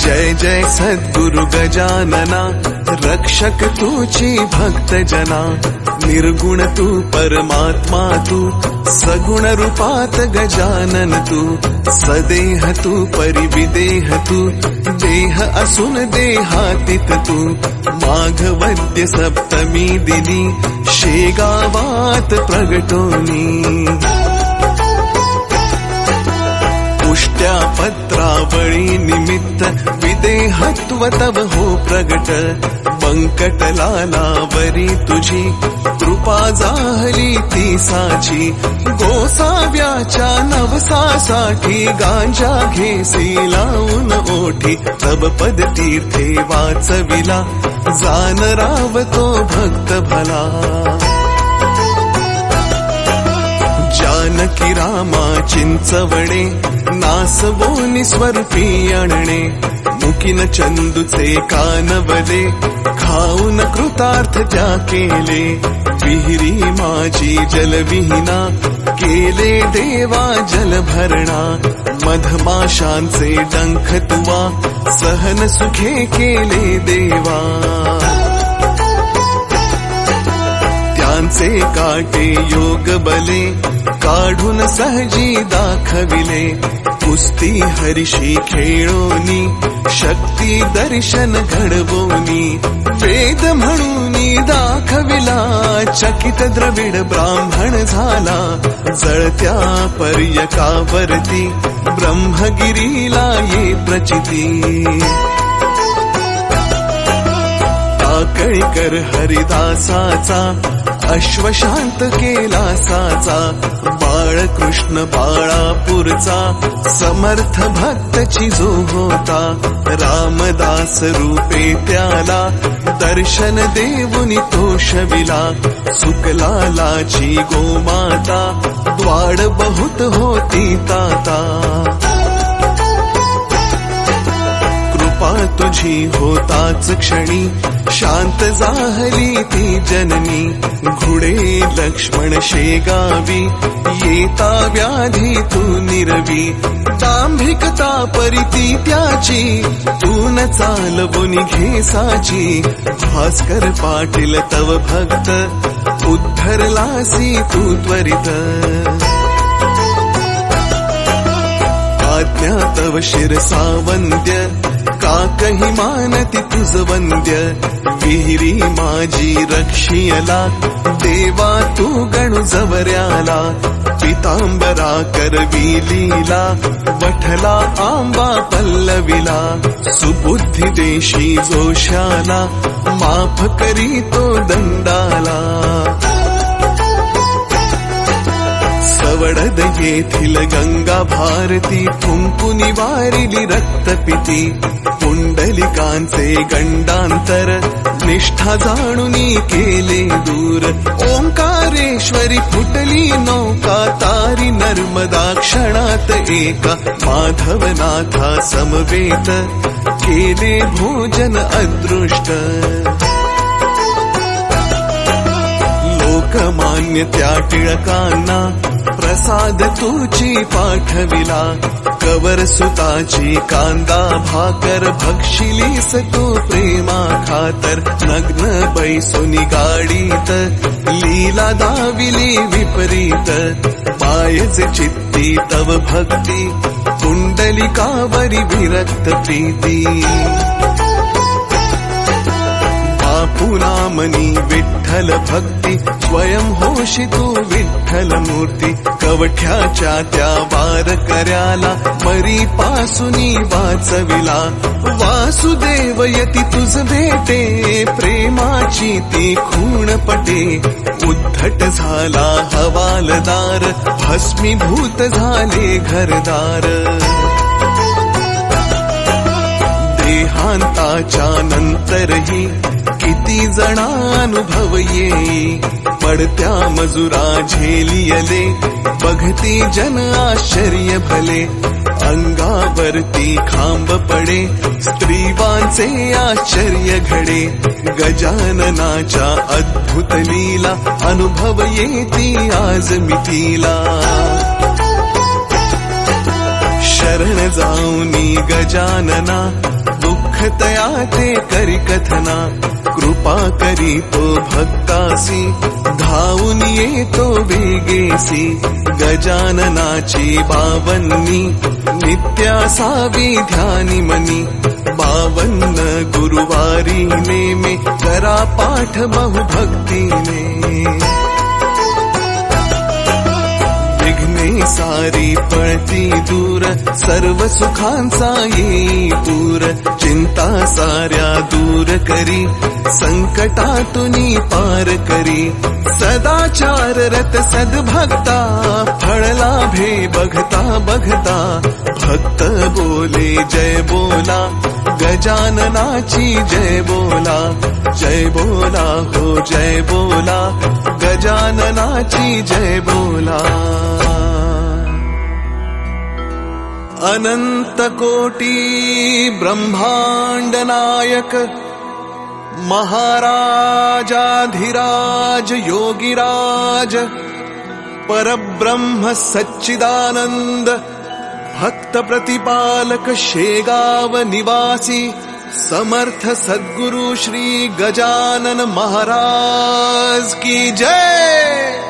जय जय सद्गुरु गजानना, रक्षक तूची भक्त जना। निर्गुण तू परमात्मा तू, सगुण रूपात गजानन तू। सदेह तू परिविदेह तू, देह असून देहातीत तू। माघवद्य सप्तमी दिनी, शेगावात प्रगटोनी। पुष्ट्या पत्रावळी निमित्त, विदेहत्व तव हो प्रगट। बंकटलालावरी तुझी, कृपा जाहली ती साची। गोसाव्याच्या नवसासाठी, गांजा घेसी लावून ओठी। तब पद तीर्थे वाचविला, जान रावतो भक्त भला। जानकी रामा चिंचवणे, नासवोनी स्वरूपी आणणे। मुकीन चंदूचे कानवले, खाऊन कृतार्थ त्या केले। विहिरी माझी जलविहीना, केले देवा जल भरणा। मधमाशांचे डंख तुवा, सहन सुखे केले देवा। त्यांचे काटे योग बले, काढून सहजी दाखविले। कुस्ती हरिशी खेळोनी, शक्ती दर्शन घडवोनी। वेद म्हणूनी दाखविला, चकित द्रविड ब्राह्मण झाला। जळत्या पर्यकावरती, ब्रह्मगिरीला ये प्रचिती। टाकळीकर हरिदासाचा, अश्वशांत केला साचा। बाळकृष्ण बाळापूरचा, समर्थ भक्तची जो होता। रामदास रूपे त्याला, दर्शन देऊनी तोषविला। सुकलालाची गोमाता, द्वाड बहुत होती ताता। कृपा तुझी होताच क्षणी, शांत जाहली ती जननी। घुडे लक्ष्मण शेगावी, येता व्याधी तू निरवी। दांभिकता परिती त्याची, तू न चालवुनी घेसाची। भास्कर पाटील तव भक्त, उद्धरलासी तू त्वरित। आज्ञा तव शिरसावंद्य, का कही मानती तुझ वंद्य। विहिरी माझी रक्षियला, देवा तू गणु जवऱ्याला। पितांबरा करवी लीला, वठला आंबा पल्लविला। सुबुद्धी देशी जोशाला, माफ करी तो दंडाला। सवडद येथील गंगा भारती, फुंकुनी वारिली रक्तपिती। पुंडलिकांचे गंडांतर, निष्ठा जाणुनी केले दूर। ओंकारेश्वरी फुटली नौका, तारी नर्मदा क्षणात एका। माधवनाथा समवेत, केले भोजन अदृष्ट। लोकमान्य त्या टिळकांना, प्रसाद तुची पाठविला। कवर सुताची कांदा भाकर, भक्षिलीस तू प्रेमा खातर। नग्न बैसोनी गाडीत, लीला दाविली विपरीत। पायजे चित्ती तव भक्ती, पुंडलिकावरी विरक्त प्रीती। बापुनामनी विठ्ठल भक्ती, स्वयं होशी तू विठ्ठल मूर्ती। कवठ्याच्या त्या वार कर्याला, मरी पासुनी वाचविला। वासुदेव यती तुझ भेटे, प्रेमाची ती खूण पटे। उद्धट झाला हवालदार, भस्मीभूत झाले घरदार। देहांताच्या नंतरही, किती जणानुभव येई। पडत्या मजुरा झेलियले, बघती जन आश्चर्य भले। अंगावरती खांब पडे, स्त्रीवांचे आश्चर्य घडे। गजाननाच्या अद्भुत लीला, अनुभव येती आज मितीला। शरण जाऊनी गजानना, सुखतया ते करी कथना, कृपा करी तो भक्तासी, धावून येतो वेगेसी. गजाननाची 52 नित्य असावी ध्यानी मनी. 52 गुरुवारी नेमे करा पाठ बहुभक्तीने. विघ्ने सारी पळती दूर, सर्व सुखांचा येई पूर. चिंता साऱ्या दूर करी, संकटातुनी पार करी. सदाचार रत सद्भक्ता, फळ लाभे बघता बघता. भक्त बोले जय बोला, गजाननाची जय बोला. जय बोला हो जय बोला, गजाननाची जय बोला. अनंत कोटी ब्रह्मांड नायक, महाराजाधिराज योगिराज, परब्रह्म सच्चिदानंद, भक्त प्रतिपालक शेगाव निवासी, समर्थ सद्गुरु श्री गजानन महाराज की जय.